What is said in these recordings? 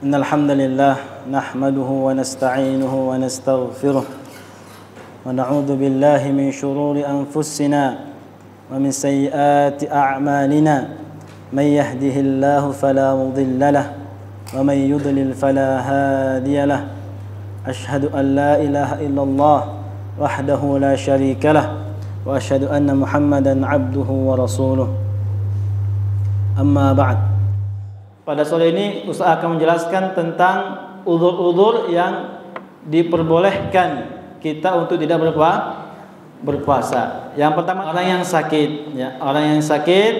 إن الحمد لله نحمده ونستعينه ونستغفره ونعوذ بالله من شرور أنفسنا ومن سيئات أعمالنا من يهده الله فلا مضل له ومن يضلل فلا هادي له أشهد أن لا إله إلا الله وحده لا شريك له وأشهد أن محمدا عبده ورسوله أما بعد. Pada sore ini Ustaz akan menjelaskan tentang udzur-udzur yang diperbolehkan kita untuk tidak berpuasa. Yang pertama orang yang sakit, ya. Orang yang sakit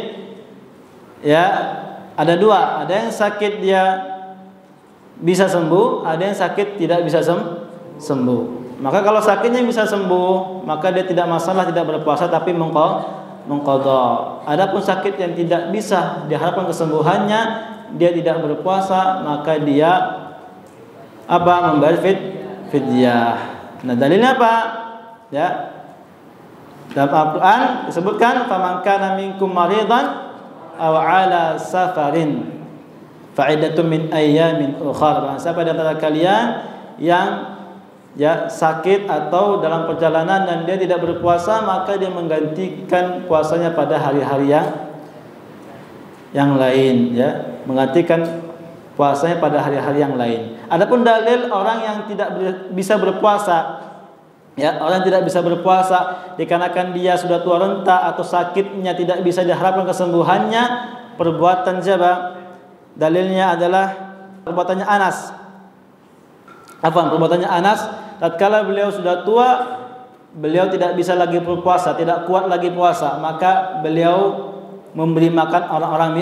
ya ada dua, ada yang sakit dia bisa sembuh, ada yang sakit tidak bisa sembuh. Maka kalau sakitnya bisa sembuh, maka dia tidak masalah tidak berpuasa tapi mengqadha. Adapun sakit yang tidak bisa diharapkan kesembuhannya, dia tidak berpuasa, maka dia membayar fidyah. Nah, dalilnya apa? Ya. Dalam Al-Qur'an disebutkan faman kana minkum maridan aw ala safarin fa'iddatun min ayyamin ukhra. Siapa di antara kalian yang sakit atau dalam perjalanan dan dia tidak berpuasa, maka dia menggantikan puasanya pada hari-hari yang lain, ya, menggantikan puasanya pada hari-hari yang lain. Adapun dalil orang yang tidak bisa berpuasa, ya, orang yang tidak bisa berpuasa dikarenakan dia sudah tua renta atau sakitnya tidak bisa diharapkan kesembuhannya, perbuatan siapa? Dalilnya adalah perbuatannya Anas. Perbuatannya Anas tatkala beliau sudah tua, beliau tidak bisa lagi berpuasa, tidak kuat lagi puasa, maka beliau memberi makan orang-orang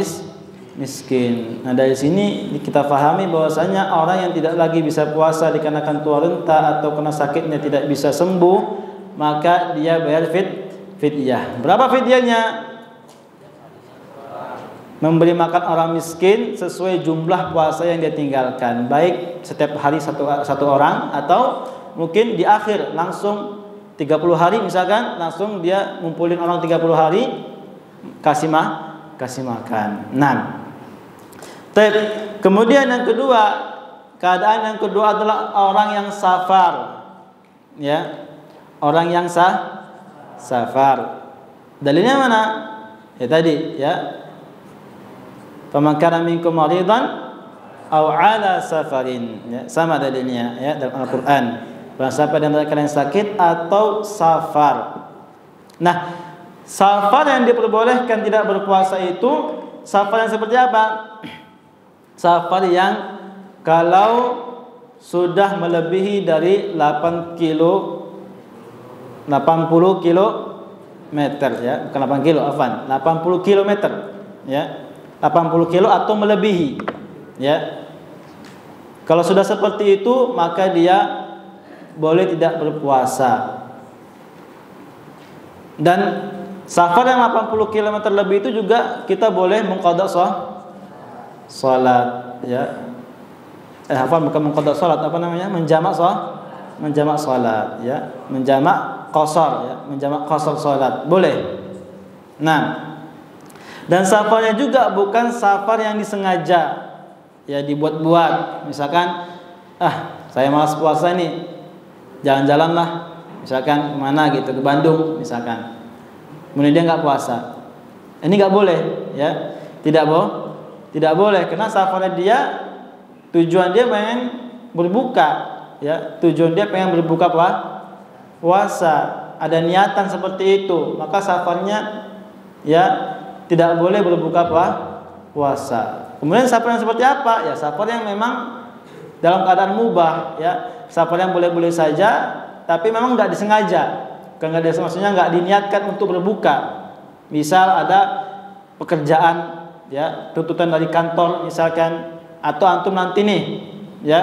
miskin. Nah, dari sini kita pahami bahwasanya orang yang tidak lagi bisa puasa dikarenakan tua renta atau karena sakitnya tidak bisa sembuh, maka dia bayar fidyah. Berapa fidyahnya? Memberi makan orang miskin sesuai jumlah puasa yang dia tinggalkan, baik setiap hari satu orang atau mungkin di akhir langsung 30 hari misalkan, langsung dia ngumpulin orang 30 hari kasih makan. Nah, kemudian yang kedua, keadaan yang kedua adalah orang yang safar, ya, orang yang safar. Dalilnya mana? Ya tadi, ya, faman kana minkum maridan aw ala safarin, ya, sama dalilnya, ya, dalam Al-Qur'an. Barang siapa di antara kalian sakit atau safar. Nah, safar yang diperbolehkan tidak berpuasa itu safar yang seperti apa? Safar yang kalau sudah melebihi dari 80 kilometer, ya, bukan 8 kilo, 80 kilometer, ya, 80 kilo atau melebihi, ya. Kalau sudah seperti itu, maka dia boleh tidak berpuasa. Dan safar yang 80 km lebih itu juga kita boleh mengqadha salat, ya. Bukan mengqadha salat, menjamak salat, ya. Menjamak qashar, ya, menjamak qashar salat. Boleh. Nah, dan safarnya juga bukan safar yang disengaja, ya, dibuat-buat. Misalkan, saya malas puasa nih, jalan-jalan lah, misalkan kemana gitu, ke Bandung misalkan, kemudian dia nggak puasa. Ini nggak boleh, ya, tidak boleh, karena safarnya dia tujuan dia pengen berbuka, ya, tujuan dia pengen berbuka puasa, ada niatan seperti itu, maka safarnya, ya, tidak boleh berbuka puasa. Kemudian safar yang seperti apa? Ya, safar yang memang dalam keadaan mubah, ya, safar yang boleh-boleh saja, tapi memang nggak disengaja. Maksudnya nggak diniatkan untuk berbuka. Misal ada pekerjaan, ya, tuntutan dari kantor misalkan, atau antum nanti nih, ya,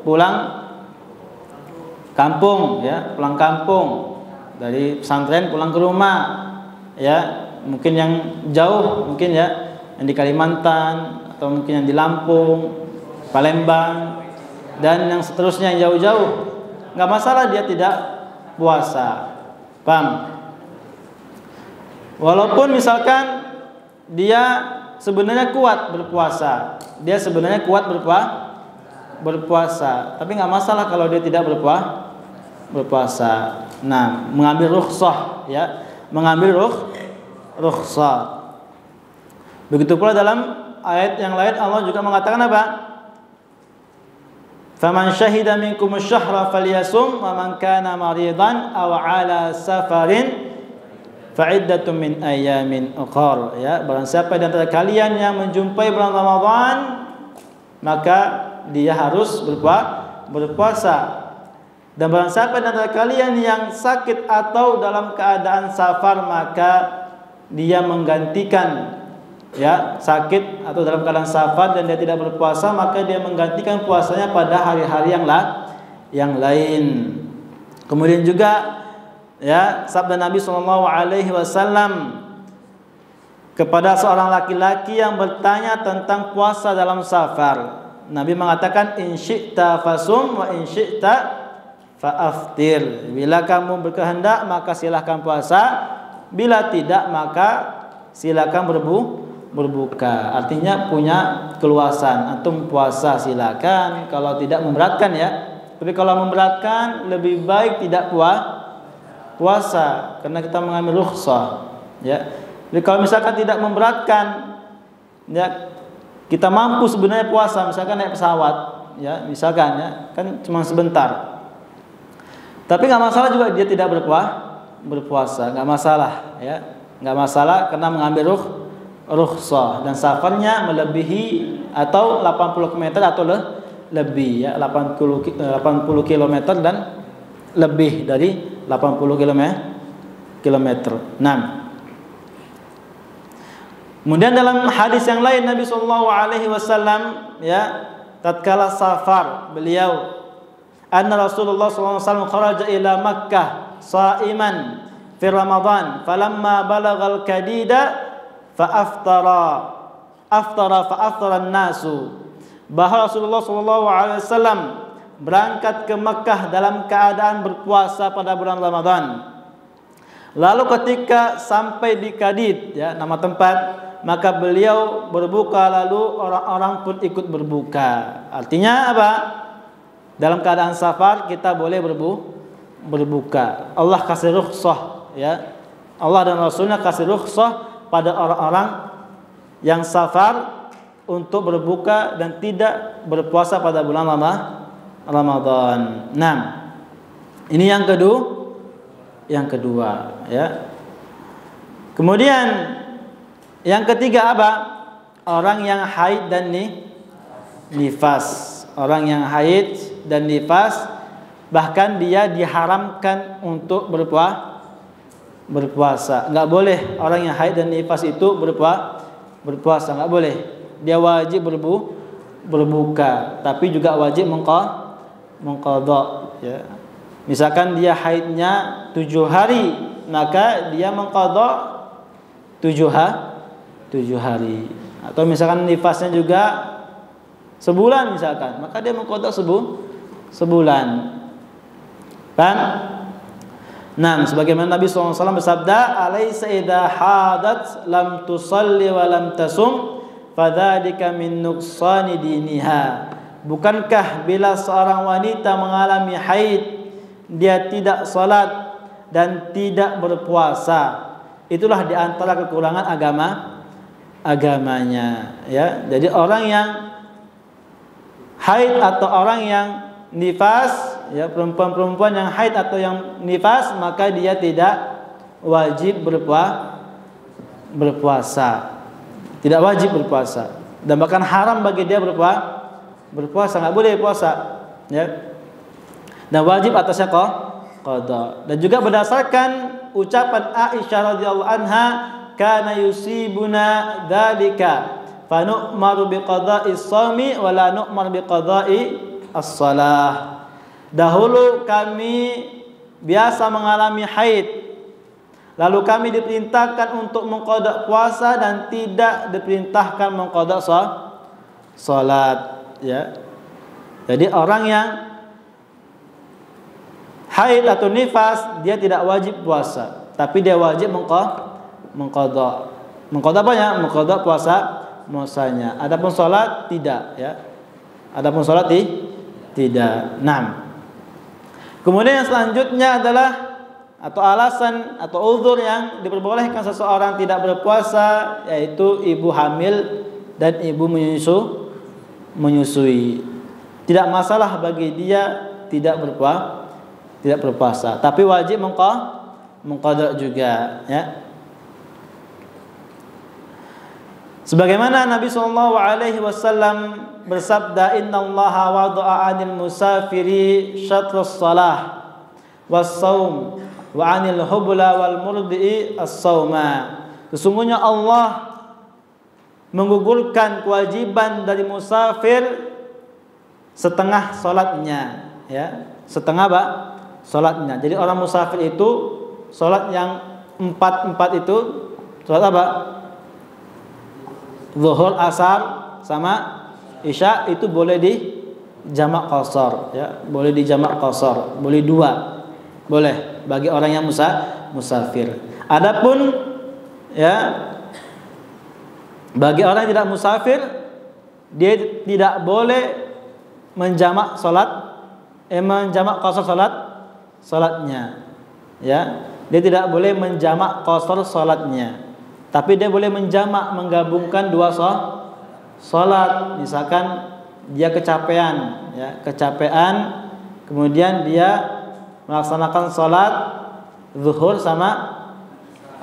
pulang kampung, ya, pulang kampung dari pesantren pulang ke rumah, ya, mungkin yang jauh, mungkin, ya, yang di Kalimantan atau mungkin yang di Lampung, Palembang, dan yang seterusnya yang jauh-jauh, nggak masalah dia tidak puasa. Paham? Walaupun misalkan dia sebenarnya kuat berpuasa, dia sebenarnya kuat berpuasa, tapi nggak masalah kalau dia tidak berpuasa. Nah, mengambil rukhsah, ya, mengambil rukhsah. Begitu pula dalam ayat yang lain Allah juga mengatakan apa? Faman syahida minkum asy-syahra falyasum wa man kana maridan aw ala safarin fa'iddatun min ayyamin ukhar. Ya, barang siapa di antara kalian yang menjumpai bulan Ramadan, maka dia harus berpuasa. Dan barang siapa di antara kalian yang sakit atau dalam keadaan safar, maka dia menggantikan, ya, sakit atau dalam keadaan safar dan dia tidak berpuasa, maka dia menggantikan puasanya pada hari-hari yang lain. Kemudian juga, ya, sabda Nabi SAW kepada seorang laki-laki yang bertanya tentang puasa dalam safar. Nabi mengatakan, in syi'ta fasum wa in syi'ta fa'aftir. Bila kamu berkehendak maka silakan puasa, bila tidak maka silakan berbuka. Artinya punya keluasan. Antum puasa silakan, kalau tidak memberatkan, ya. Tapi kalau memberatkan lebih baik tidak puasa karena kita mengambil rukhsah, ya. Jadi kalau misalkan tidak memberatkan, ya, kita mampu sebenarnya puasa, misalkan naik pesawat, ya, misalkan, ya, kan cuma sebentar. Tapi nggak masalah juga dia tidak berpuasa, nggak masalah, ya, nggak masalah karena mengambil rukhsah dan safarnya melebihi atau 80 km atau lebih, ya, 80 km dan lebih dari 80 km. Nah, kemudian dalam hadis yang lain Nabi SAW, ya, tatkala safar beliau, anna Rasulullah SAW kharaja ila Makkah sa'iman fi Ramadan falamma balagal kadida fa'aftara an-nasu. Bahwa Rasulullah SAW berangkat ke Makkah dalam keadaan berpuasa pada bulan Ramadan. Lalu ketika sampai di Kadid, ya, nama tempat, maka beliau berbuka, lalu orang-orang pun ikut berbuka. Artinya apa? Dalam keadaan safar kita boleh berbuka. Allah kasih rukhsah, ya. Allah dan Rasulnya kasih rukhsah pada orang-orang yang safar untuk berbuka dan tidak berpuasa pada bulan Ramadan. Nah, ini yang kedua, ya. Kemudian yang ketiga apa? Orang yang haid dan nifas. Orang yang haid dan nifas, bahkan dia diharamkan untuk berpuasa. Nggak boleh orang yang haid dan nifas itu berpuasa, nggak boleh. Dia wajib berbuka, tapi juga wajib mengqadha, ya. Misalkan dia haidnya 7 hari, maka dia mengqadha 7 hari. Atau misalkan nifasnya juga sebulan misalkan, maka dia mengqadha sebulan. Kan? Nah, sebagaimana Nabi SAW bersabda, "Alaisa idza hadat lam tusalli wa lam tasum, fadzalika min nuqsani diniha." Bukankah bila seorang wanita mengalami haid, dia tidak salat dan tidak berpuasa, itulah di antara kekurangan agamanya, ya. Jadi orang yang haid atau orang yang nifas, ya, perempuan-perempuan yang haid atau yang nifas, maka dia tidak wajib berpuasa. Tidak wajib berpuasa. Dan bahkan haram bagi dia berpuasa, nggak boleh puasa, ya. Dan wajib atasnya qada. Dan juga berdasarkan ucapan Aisyah radhiyallahu anha, kana yusibuna dzalika fa nu'maru biqada'i shaumi wa la nu'mar biqada'i as-shalah. Dahulu kami biasa mengalami haid, lalu kami diperintahkan untuk mengqada puasa dan tidak diperintahkan mengqada salat, ya. Jadi orang yang haid atau nifas dia tidak wajib puasa, tapi dia wajib mengqada. Mengqada apanya? Mengqada puasanya. Adapun salat tidak, ya. Adapun salat Tidak. Nah, kemudian yang selanjutnya adalah atau alasan atau uzur yang diperbolehkan seseorang tidak berpuasa, yaitu ibu hamil dan ibu menyusui. Tidak masalah bagi dia tidak berpuasa, tapi wajib mengqadha juga, ya. Sebagaimana Nabi sallallahu alaihi wasallam bersabda, "Innallaha wada'a 'anil musafiri syatrus shalah was-shaum wa 'anil hubla wal murdi'i as-shauma." Sesungguhnya Allah menggugurkan kewajiban dari musafir setengah salatnya, ya. Setengah salatnya. Jadi orang musafir itu salat yang 4 itu salat apa? Zuhur, asar, sama isya itu boleh di jamak qashar, ya, boleh di jamak qashar, boleh 2. Boleh bagi orang yang musafir. Adapun, ya, bagi orang yang tidak musafir, dia tidak boleh menjamak menjamak qashar salatnya, ya. Dia tidak boleh menjamak qashar salatnya. Tapi dia boleh menjamak, menggabungkan 2 salat. Misalkan dia kecapean, ya, kemudian dia melaksanakan salat zuhur sama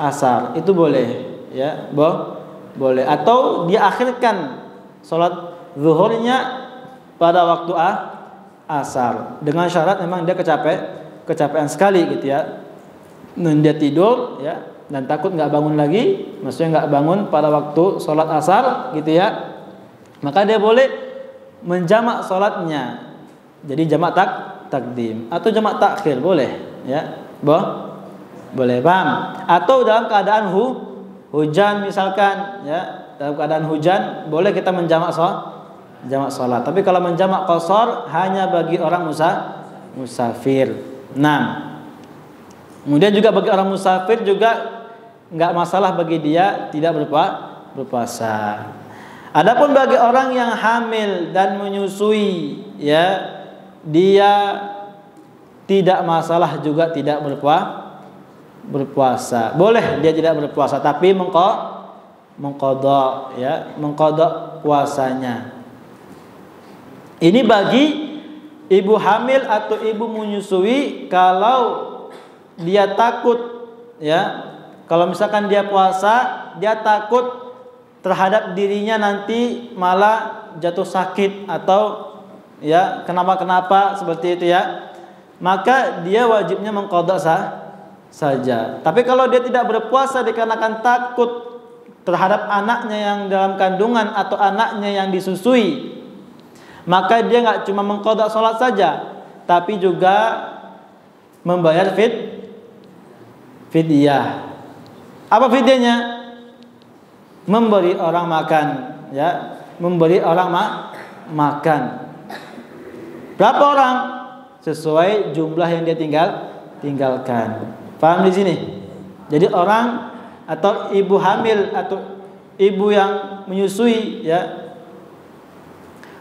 asar, itu boleh, ya, boleh. Atau dia akhirkan salat zuhurnya pada waktu asar, dengan syarat memang dia kecapean sekali gitu, ya. Dan dia tidur, ya, dan takut nggak bangun lagi, maksudnya nggak bangun pada waktu sholat asar gitu, ya, maka dia boleh menjamak sholatnya, jadi jamak takdim atau jamak takhir, boleh, ya, boleh, paham? Atau dalam keadaan hujan misalkan, ya, dalam keadaan hujan boleh kita menjamak sholat. Tapi kalau menjamak qashar hanya bagi orang musafir. Nah, kemudian juga bagi orang musafir juga nggak masalah bagi dia tidak berpuasa. Adapun bagi orang yang hamil dan menyusui, ya, dia tidak masalah juga tidak berpuasa. Boleh dia tidak berpuasa, tapi mengqadha, ya, mengqadha puasanya. Ini bagi ibu hamil atau ibu menyusui kalau dia takut, ya, kalau misalkan dia puasa, dia takut terhadap dirinya nanti malah jatuh sakit atau, ya, kenapa seperti itu, ya, maka dia wajibnya mengqadha saja. Tapi kalau dia tidak berpuasa dikarenakan takut terhadap anaknya yang dalam kandungan atau anaknya yang disusui, maka dia nggak cuma mengqadha sholat saja, tapi juga membayar fidyah. Apa fidyahnya? Memberi orang makan, ya, memberi orang makan. Berapa orang? Sesuai jumlah yang dia tinggalkan. Paham di sini? Jadi orang atau ibu hamil atau ibu yang menyusui, ya,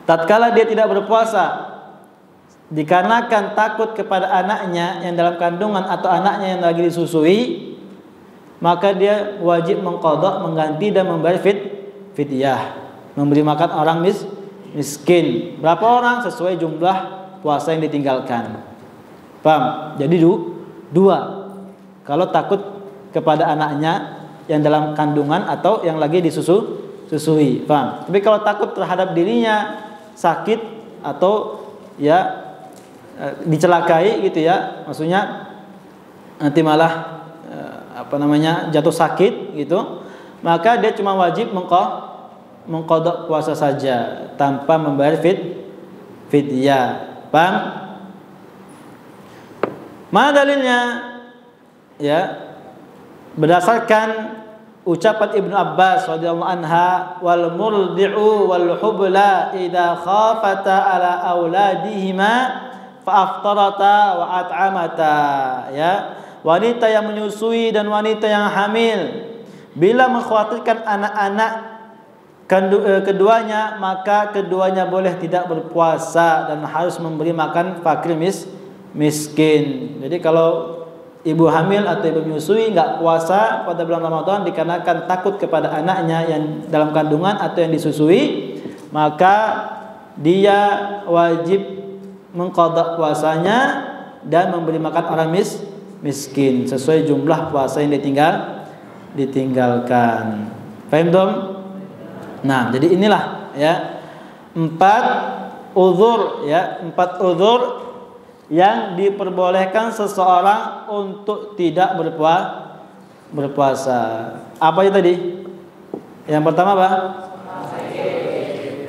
tatkala dia tidak berpuasa dikarenakan takut kepada anaknya yang dalam kandungan atau anaknya yang lagi disusui, maka dia wajib mengqadha, mengganti dan membayar fidyah, memberi makan orang miskin. Berapa orang? Sesuai jumlah puasa yang ditinggalkan. Paham? Jadi 2. Kalau takut kepada anaknya yang dalam kandungan atau yang lagi disusui, paham? Tapi kalau takut terhadap dirinya sakit atau, ya, dicelakai gitu, ya, maksudnya nanti malah jatuh sakit gitu, maka dia cuma wajib mengqadha puasa saja tanpa membayar fidyah. Paham? Mana dalilnya? Ya, berdasarkan ucapan Ibnu Abbas radhiyallahu anha, wal murdi'u wal hubla idza khafata ala auladihima fa'aftarata wa at'amata, ya, wanita yang menyusui dan wanita yang hamil bila mengkhawatirkan anak-anak keduanya, maka keduanya boleh tidak berpuasa dan harus memberi makan fakir miskin. Jadi kalau ibu hamil atau ibu menyusui nggak puasa pada bulan Ramadan dikarenakan takut kepada anaknya yang dalam kandungan atau yang disusui, maka dia wajib mengqadha puasanya dan memberi makan orang miskin sesuai jumlah puasa yang ditinggalkan. Paham dong? Nah, jadi inilah ya 4 uzur yang diperbolehkan seseorang untuk tidak berpuasa. Apa itu tadi? Yang pertama apa?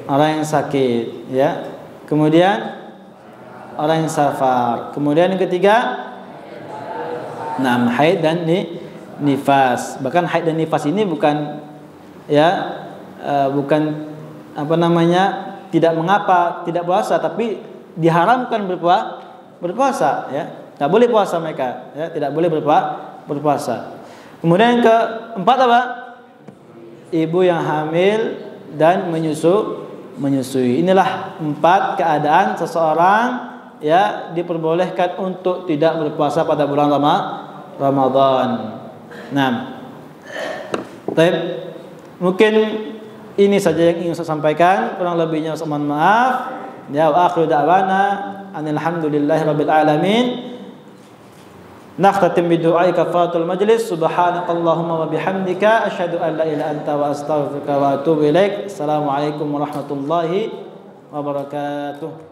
Orang yang sakit, ya. Kemudian orang yang safar. Kemudian yang ketiga, haid dan nifas. Bahkan haid dan nifas ini bukan tidak mengapa tidak puasa, tapi diharamkan berpuasa, ya. Tidak boleh puasa mereka, ya, tidak boleh berpuasa. Kemudian yang keempat apa? Ibu yang hamil dan menyusui. Inilah 4 keadaan seseorang ya diperbolehkan untuk tidak berpuasa pada bulan Ramadan. Nah, baik. Mungkin ini saja yang ingin saya sampaikan, kurang lebihnya mohon maaf. Ya, wa akhiru da'wana alhamdulillahirabbil alamin. Nakhtatim bi du'ai kafaratul majlis. Subhanakallahumma wa bihamdika asyhadu an la ilaha illa anta wa astaghfiruka wa atubu ilaik. Assalamualaikum warahmatullahi wabarakatuh.